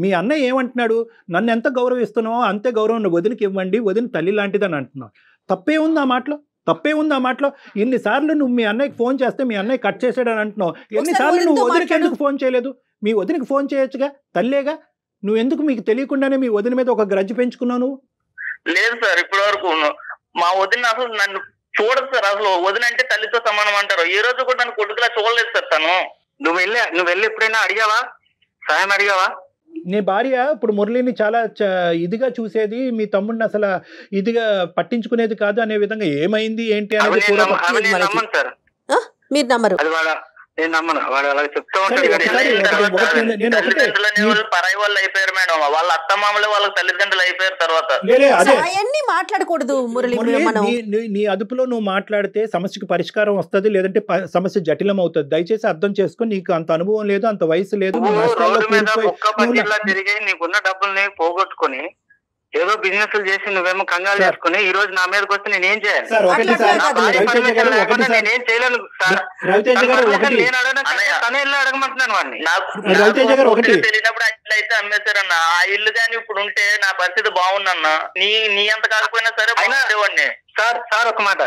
మీ అన్నయ్య ఏమంటున్నాడు, నన్ను ఎంత గౌరవిస్తున్నావో అంతే గౌరవం వదినకి ఇవ్వండి, వదిన తల్లి లాంటిదని అంటున్నావు. తప్పే ఉంది ఆ మాటలో. ఎన్నిసార్లు నువ్వు మీ అన్నయ్యకి ఫోన్ చేస్తే మీ అన్నయ్య కట్ చేసాడని అంటున్నావు. ఎన్నిసార్లు నువ్వు వదినకి ఎందుకు ఫోన్ చేయలేదు? మీ వదినకి ఫోన్ చేయొచ్చుగా, తల్లేగా. నువ్వు ఎందుకు మీకు తెలియకుండానే మీ వదిన మీద ఒక గ్రడ్జ్ పెంచుకున్నావు నువ్వు? లేదు సార్, ఇప్పటి వరకు మా వదిన అసలు నన్ను చూడదు సార్. అసలు వదిన అంటే తల్లితో సమానం అంటారు. ఈ రోజు కూడా నన్ను కొడుకులా చూడలేదు సార్ తను. నువ్వు వెళ్ళి ఎప్పుడైనా అడిగావా, సాయం అడిగావా? నీ భార్య ఇప్పుడు మురళిని చాలా ఇదిగా చూసేది, మీ తమ్ముడిని అసలు ఇదిగా పట్టించుకునేది కాదు అనే విధంగా ఏమైంది ఏంటి అనేది మీరు నమ్మరు. నేను నమ్మను. వాడు అలా చెప్తా ఉంటాడు. పరాయి వాళ్ళు అయిపోయారు మేడం, వాళ్ళ అత్తమామలే వాళ్ళకి తల్లిదండ్రులు అయిపోయారు తర్వాత. అవన్నీ మాట్లాడకూడదు మురళి. నీ అదుపులో నువ్వు మాట్లాడితే సమస్యకు పరిష్కారం వస్తుంది, లేదంటే సమస్య జటిలం అవుతుంది. దయచేసి అర్థం చేసుకొని, నీకు అంత అనుభవం లేదు, అంత వయసు లేదు. రోడ్డు మీద ఒక్క పచ్చిలా తిరిగి నీకున్న డబ్బుల్ని పోగొట్టుకుని ఏదో బిజినెస్ చేసి నువ్వేమో కంగారు చేసుకుని ఈ రోజు నా మీదకి వస్తే నేనేం చేయాలి? నేనేం చేయలేను సార్. తనే ఇల్లు అడగమంటున్నాను వాడిని. తెలియనప్పుడు అట్లయితే అమ్మేశారన్న ఆ ఇల్లు కానీ ఇప్పుడు ఉంటే నా పరిస్థితి బాగుందన్న. నీ అంత కాకపోయినా సరే వాడిని. సార్ ఒక మాట,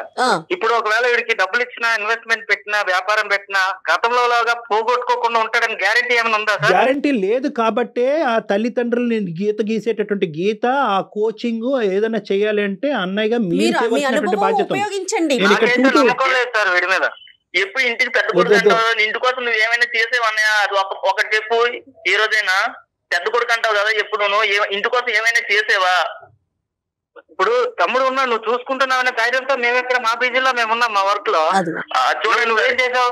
ఇప్పుడు ఒకవేళ వీడికి డబ్బులు ఇచ్చినా, ఇన్వెస్ట్మెంట్ పెట్టినా, వ్యాపారం పెట్టినా గతంలో లాగా పోగొట్టుకోకుండా ఉంటాడని గ్యారంటీ ఏమైనా ఉందా సార్? గ్యారంటీ లేదు. కాబట్టే ఆ తల్లిదండ్రులు గీత గీసేటటువంటి గీత, ఆ కోచింగ్ ఏదైనా చేయాలి అంటే అన్నయ్యగా మీరు బాధ్యత ఉపయోగించండి. నమ్మకం లేదు సార్ వీడి మీద. ఎప్పుడు ఇంటికి పెద్ద కొడుకు అంటావు, ఇంటి కోసం నువ్వు ఏమైనా చేసేవన్నయ్యా? అది ఒకటి చెప్పు. ఈ రోజైనా పెద్ద కొడుకు అంటావు కదా, ఎప్పుడు నువ్వు ఇంటి కోసం ఏమైనా చేసేవా? ఇప్పుడు తమ్ముడు ఉన్నా, నువ్వు చూసుకుంటున్నావు అనే ధైర్యంతో మేము ఇక్కడ మా బీజీలో మేము ఉన్నాం, మా వర్క్ లో. చూడండి నువ్వేం చేసావు.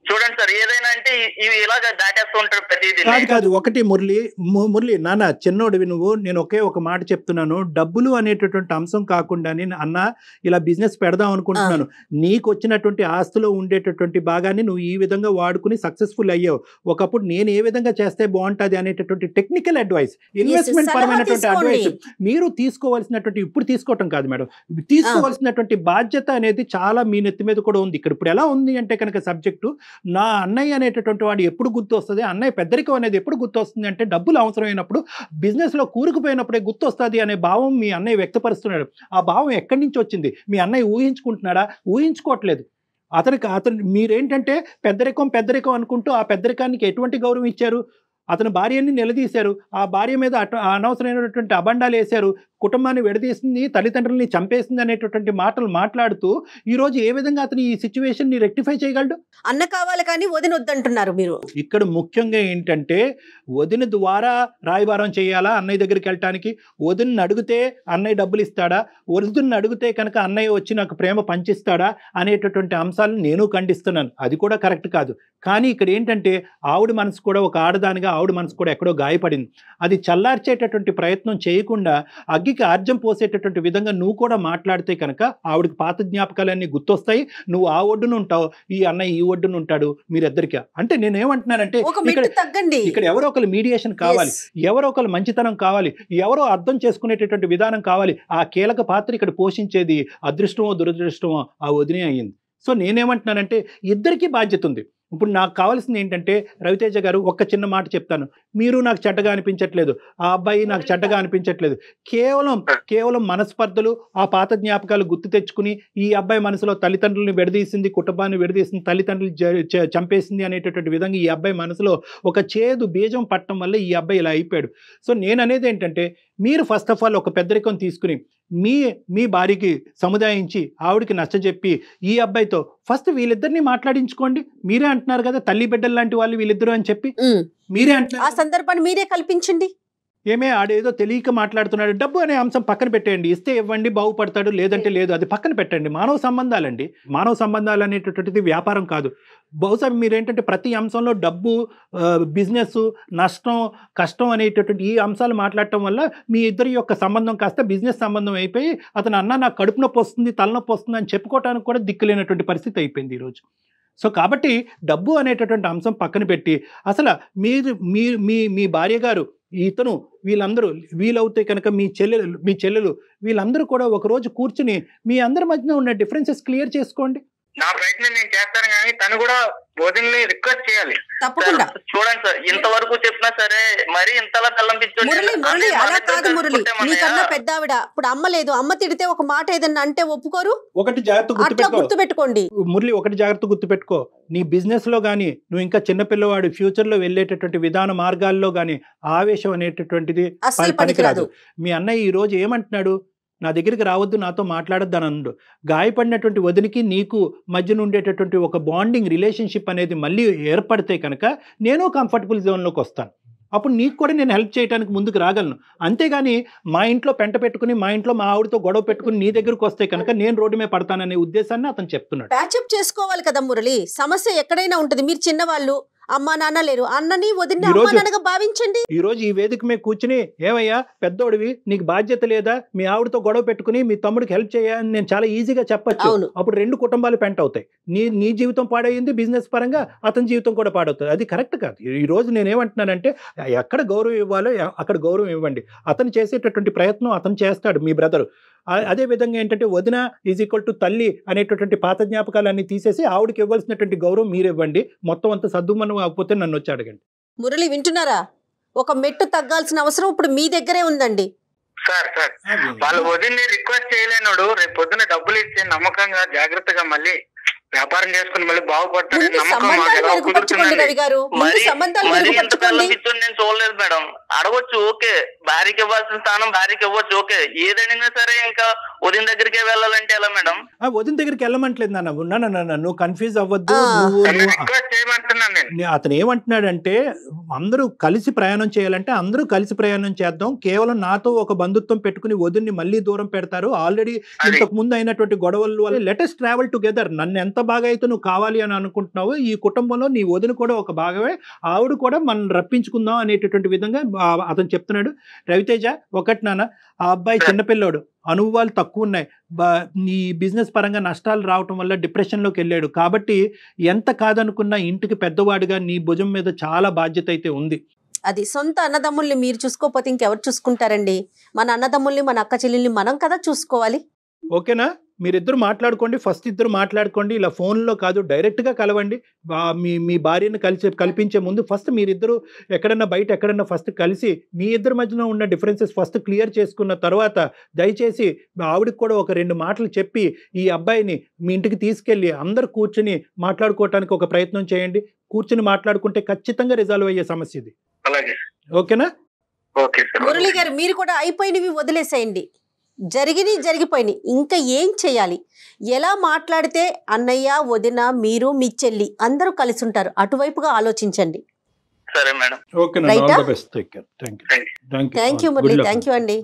చూడండి సార్, ఏదైనా అంటే ఇవి ఇలాగా దాటేస్తూ ఉంటారు ప్రతిదీ. కాదు ఒకటి మురళి నాన్న చిన్నోడివి నువ్వు. నేను ఒక మాట చెప్తున్నాను, డబ్బులు అనేటటువంటి అంశం కాకుండా అన్న ఇలా బిజినెస్ పెడదాం అనుకుంటున్నాను, నీకు వచ్చినటువంటి ఆస్తిలో ఉండేటటువంటి భాగాన్ని నువ్వు ఈ విధంగా వాడుకుని సక్సెస్ఫుల్ అయ్యావు. ఒకప్పుడు నేను ఏ విధంగా చేస్తే బాగుంటుంది అనేటటువంటి టెక్నికల్ అడ్వైస్, ఇన్వెస్ట్మెంట్ పరమైనటువంటి అడ్వైస్ మీరు తీసుకోవాల్సినటువంటి, ఇప్పుడు తీసుకోవటం కాదు మేడం, తీసుకోవాల్సినటువంటి బాధ్యత అనేది చాలా మీ నెత్తి మీద కూడా ఉంది. ఇక్కడ ఇప్పుడు ఎలా ఉంది అంటే కనుక సబ్జెక్టు, నా అన్నయ్య అనేటటువంటి వాడు ఎప్పుడు గుర్తు వస్తుంది, అన్నయ్య పెద్దరికం అనేది ఎప్పుడు గుర్తు వస్తుంది అంటే డబ్బులు అవసరమైనప్పుడు, బిజినెస్లో కూరుకుపోయినప్పుడే గుర్తు వస్తుంది అనే భావం మీ అన్నయ్య వ్యక్తపరుస్తున్నాడు. ఆ భావం ఎక్కడి నుంచి వచ్చింది? మీ అన్నయ్య ఊహించుకుంటున్నాడా? ఊహించుకోవట్లేదు. అతను మీరేంటంటే పెద్దరికం అనుకుంటూ ఆ పెద్దరికానికి ఎటువంటి గౌరవం ఇచ్చారు? అతని భార్యని నిలదీశారు, ఆ భార్య మీద అనవసరమైనటువంటి అబండాలు వేశారు, కుటుంబాన్ని విడదీసింది, తల్లిదండ్రులని చంపేసింది అనేటటువంటి మాటలు మాట్లాడుతూ ఈరోజు ఏ విధంగా అతను ఈ సిచ్యువేషన్ ని రెక్టిఫై చేయగలడు? అన్న కావాలి కానీ వదిన వద్దంటున్నారు మీరు. ఇక్కడ ముఖ్యంగా ఏంటంటే వదిన ద్వారా రాయబారం చేయాలా అన్నయ్య దగ్గరికి వెళ్ళటానికి? వదిన అడిగితే అన్నయ్య డబ్బులు ఇస్తాడా? వదిన అడిగితే కనుక అన్నయ్య వచ్చి నాకు ప్రేమ పంచిస్తాడా అనేటటువంటి అంశాలను నేను ఖండిస్తున్నాను. అది కూడా కరెక్ట్ కాదు. కానీ ఇక్కడ ఏంటంటే ఆవిడ మనసు కూడా, ఒక ఆడదానిగా ఆవిడ మనసు కూడా ఎక్కడో గాయపడింది. అది చల్లార్చేటటువంటి ప్రయత్నం చేయకుండా అగ్గికి ఆర్జం పోసేటటువంటి విధంగా నువ్వు కూడా మాట్లాడితే కనుక ఆవిడకి పాత జ్ఞాపకాలన్నీ గుర్తొస్తాయి. నువ్వు ఆ ఒడ్డున ఉంటావు, ఈ అన్నయ్య ఈ ఒడ్డున ఉంటాడు, మీరిద్దరికి. అంటే నేనేమంటున్నానంటే ఇక్కడ ఎవరో ఒకరు మీడియేషన్ కావాలి, ఎవరో ఒకరు మంచితనం కావాలి, ఎవరో అర్థం చేసుకునేటటువంటి విధానం కావాలి. ఆ కీలక పాత్ర ఇక్కడ పోషించేది అదృష్టమో దురదృష్టమో ఆ వదినే అయ్యింది. సో నేనేమంటున్నానంటే ఇద్దరికీ బాధ్యత ఉంది. ఇప్పుడు నాకు కావాల్సింది ఏంటంటే, రవితేజ గారు ఒక్క చిన్న మాట చెప్తాను, మీరు నాకు చెడ్డగా అనిపించట్లేదు, ఆ అబ్బాయి నాకు చెడ్డగా అనిపించట్లేదు, కేవలం మనస్పర్ధలు, ఆ పాత జ్ఞాపకాలు గుర్తు తెచ్చుకుని ఈ అబ్బాయి మనసులో తల్లిదండ్రులను విడదీసింది, కుటుంబాన్ని విడదీసింది, తల్లిదండ్రులు చంపేసింది అనేటటువంటి విధంగా ఈ అబ్బాయి మనసులో ఒక చేదు బీజం పట్టడం వల్ల ఈ అబ్బాయి ఇలా అయిపోయాడు. సో నేను అనేది ఏంటంటే, మీరు ఫస్ట్ ఆఫ్ ఆల్ ఒక పెద్దరికం తీసుకుని మీ భార్యకి సముదాయించి ఆవిడికి నచ్చజెప్పి ఈ అబ్బాయితో ఫస్ట్ వీళ్ళిద్దరిని మాట్లాడించుకోండి. మీరే అంటున్నారు కదా తల్లి బిడ్డలు లాంటి వాళ్ళు వీళ్ళిద్దరు అని చెప్పి, మీరే అంటున్నారు. ఆ సందర్భాన్ని మీరే కల్పించండి. ఏమే ఆడేదో తెలియక మాట్లాడుతున్నాడు, డబ్బు అనే అంశం పక్కన పెట్టేయండి. ఇస్తే ఇవ్వండి, బాగుపడతాడు, లేదంటే లేదు, అది పక్కన పెట్టండి. మానవ సంబంధాలండి. మానవ సంబంధాలు అనేటటువంటిది వ్యాపారం కాదు. బహుశా మీరేంటంటే ప్రతి అంశంలో డబ్బు, బిజినెస్, నష్టం, కష్టం అనేటటువంటి ఈ అంశాలు మాట్లాడటం వల్ల మీ ఇద్దరి యొక్క సంబంధం కాస్త బిజినెస్ సంబంధం అయిపోయి అతను అన్న నాకు కడుపు నొప్పి వస్తుంది, తలనొప్పి వస్తుంది అని చెప్పుకోవడానికి కూడా దిక్కులేనటువంటి పరిస్థితి అయిపోయింది ఈరోజు. సో కాబట్టి డబ్బు అనేటటువంటి అంశం పక్కన పెట్టి అసలు మీరు మీ భార్య గారు, ఇతను, వీళ్ళందరూ వీలవుతే కనుక మీ చెల్లెలు వీళ్ళందరూ కూడా ఒకరోజు కూర్చుని మీ అందరి మధ్యన ఉన్న డిఫరెన్సెస్ క్లియర్ చేసుకోండి. నా ప్రయత్నం నేను చేస్తాను, కానీ తను కూడా వదిలి రిక్వెస్ట్ చేయాలి. తప్పకుండా చూడండి సార్, ఇంతవరకు చెప్పినా సరే మరి ఇంతలా మురళి అలా కాదు మురళి, నీకన్నా పెద్ద ఆవిడ. ఇప్పుడు అమ్మ లేదు, అమ్మ తిడితే ఒక మాట ఏదన్నా అంటే ఒప్పుకోరు. ఒకటి జాగ్రత్త గుర్తుపెట్టుకోండి మురళి, ఒకటి జాగ్రత్త గుర్తుపెట్టుకో. నీ బిజినెస్ లో కానీ నువ్వు ఇంకా చిన్నపిల్లవాడు ఫ్యూచర్ లో వెళ్ళేటటువంటి విధాన మార్గాల్లో కానీ ఆవేశం అనేటటువంటిది పనికిరాదు. మీ అన్నయ్య ఈ రోజు ఏమంటున్నాడు, నా దగ్గరికి రావద్దు, నాతో మాట్లాడొద్దు అని అన్నాడు. గాయపడినటువంటి వదినికి నీకు మధ్యన ఉండేటటువంటి ఒక బాండింగ్ రిలేషన్షిప్ అనేది మళ్ళీ ఏర్పడితే కనుక నేను కంఫర్టబుల్ జోన్లోకి వస్తాను. అప్పుడు నీకు కూడా నేను హెల్ప్ చేయడానికి ముందుకు రాగలను. అంతేగాని మా ఇంట్లో పెంట పెట్టుకుని, మా ఇంట్లో మా ఆవిడతో గొడవ పెట్టుకుని నీ దగ్గరకు వస్తే కనుక నేను రోడ్డు మీద పడతాననే ఉద్దేశాన్ని అతను చెప్తున్నాడు. ప్యాచప్ చేసుకోవాలి కదా మురళి, సమస్య ఎక్కడైనా ఉంటుంది. మీరు చిన్నవాళ్ళు, అమ్మా నాన్న లేరు, అన్నని వదిలిని అమ్మా నాన్నగా భావించండి. ఈ రోజు ఈ వేదిక మీద కూర్చుని ఏమయ్యా పెద్దోడివి, నీకు బాధ్యత లేదా, మీ ఆవిడతో గొడవ పెట్టుకుని మీ తమ్ముడికి హెల్ప్ చేయాలని నేను చాలా ఈజీగా చెప్పచ్చు. అప్పుడు రెండు కుటుంబాలు పెంట అవుతాయి. నీ జీవితం పాడైంది, బిజినెస్ పరంగా అతని జీవితం కూడా పాడవుతుంది. అది కరెక్ట్ కాదు. ఈ రోజు నేనేమంటున్నానంటే ఎక్కడ గౌరవం ఇవ్వాలో అక్కడ గౌరవం ఇవ్వండి. అతను చేసేటటువంటి ప్రయత్నం అతను చేస్తాడు, మీ బ్రదరు. అదే విధంగా ఏంటంటే వదిన ఈజ్ ఈక్వల్ టు తల్లి అనేటటువంటి పాత జ్ఞాపకాలన్నీ తీసేసి ఆవిడకి ఇవ్వాల్సినటువంటి గౌరవం మీరు ఇవ్వండి. మొత్తం అంతా సద్దుమనం కాకపోతే నన్ను వచ్చి అడగండి. మురళి వింటున్నారా? ఒక మెట్టు తగ్గాల్సిన అవసరం ఇప్పుడు మీ దగ్గరే ఉందండి. సార్ వాళ్ళు వదిలి రిక్వెస్ట్ చేయలేనుడు రేపు పొద్దున డబ్బులు ఇచ్చి నమ్మకంగా జాగ్రత్తగా మళ్ళీ వ్యాపారం చేసుకుని మళ్ళీ బాగుపడతాడు. నేను చూడలేదు మేడం. అడగొచ్చు, ఓకే, భార్యకి ఇవ్వాల్సిన స్థానం భార్యకి ఇవ్వచ్చు, ఓకే. ఏదైనా సరే ఇంకా వదిన దగ్గరికే వెళ్ళాలంటే ఎలా మేడం? వదిన దగ్గరికి వెళ్ళమంటలేదు నాన్న, నువ్వు కన్ఫ్యూజ్ అవ్వద్దు. అతను ఏమంటున్నాడంటే అందరూ కలిసి ప్రయాణం చేయాలంటే అందరూ కలిసి ప్రయాణం చేద్దాం. కేవలం నాతో ఒక బంధుత్వం పెట్టుకుని వదిన్ని మళ్ళీ దూరం పెడతారు. ఆల్రెడీ ఇంతకు ముందు అయినటువంటి గొడవల వల్ల లెటెస్ట్ ట్రావెల్ టుగెదర్. నన్ను ఎంత బాగా అయితే నువ్వు కావాలి అని అనుకుంటున్నావు, ఈ కుటుంబంలో నీ వదిన కూడా ఒక భాగమే, ఆవిడ కూడా మనం రప్పించుకుందాం అనేటటువంటి విధంగా అతను చెప్తున్నాడు. రవితేజ, ఒకటి నాన్న, ఆ అబ్బాయి చిన్నపిల్లోడు, అనుభవాలు తక్కువ ఉన్నాయి. నీ బిజినెస్ పరంగా నష్టాలు రావటం వల్ల డిప్రెషన్లోకి వెళ్ళాడు. కాబట్టి ఎంత కాదనుకున్నా ఇంటికి పెద్దవాడిగా నీ భుజం మీద చాలా బాధ్యత అయితే ఉంది. అది సొంత అన్నదమ్ముల్ని మీరు చూసుకోకపోతే ఇంకెవరు చూసుకుంటారండి? మన అన్నదమ్ముల్ని, మన అక్క చెల్లెల్ని మనం కదా చూసుకోవాలి. ఓకేనా? మీరిద్దరు మాట్లాడుకోండి, ఫస్ట్ ఇద్దరు మాట్లాడుకోండి. ఇలా ఫోన్లో కాదు, డైరెక్ట్గా కలవండి. మీ భార్యను కల్పించే ముందు ఫస్ట్ మీరిద్దరు ఎక్కడన్నా బయట ఎక్కడన్నా ఫస్ట్ కలిసి మీ ఇద్దరి మధ్యన ఉన్న డిఫరెన్సెస్ ఫస్ట్ క్లియర్ చేసుకున్న తర్వాత దయచేసి ఆవిడకి కూడా ఒక 2 మాటలు చెప్పి ఈ అబ్బాయిని మీ ఇంటికి తీసుకెళ్ళి అందరు కూర్చుని మాట్లాడుకోవటానికి ఒక ప్రయత్నం చేయండి. కూర్చుని మాట్లాడుకుంటే ఖచ్చితంగా రిజాల్వ్ అయ్యే సమస్య ఇది. ఓకేనా? మురళి గారు, మీరు కూడా అయిపోయినవి వదిలేసేయండి. జరిగిపోయినాయి. ఇంకా ఏం చేయాలి? ఎలా మాట్లాడితే అన్నయ్య, వదిన, మీరు, మీ చెల్లి అందరూ కలిసి ఉంటారు, అటువైపుగా ఆలోచించండి. సరే madam. Okay, all the best. Take care. Thank you Murali. Thank you అండి.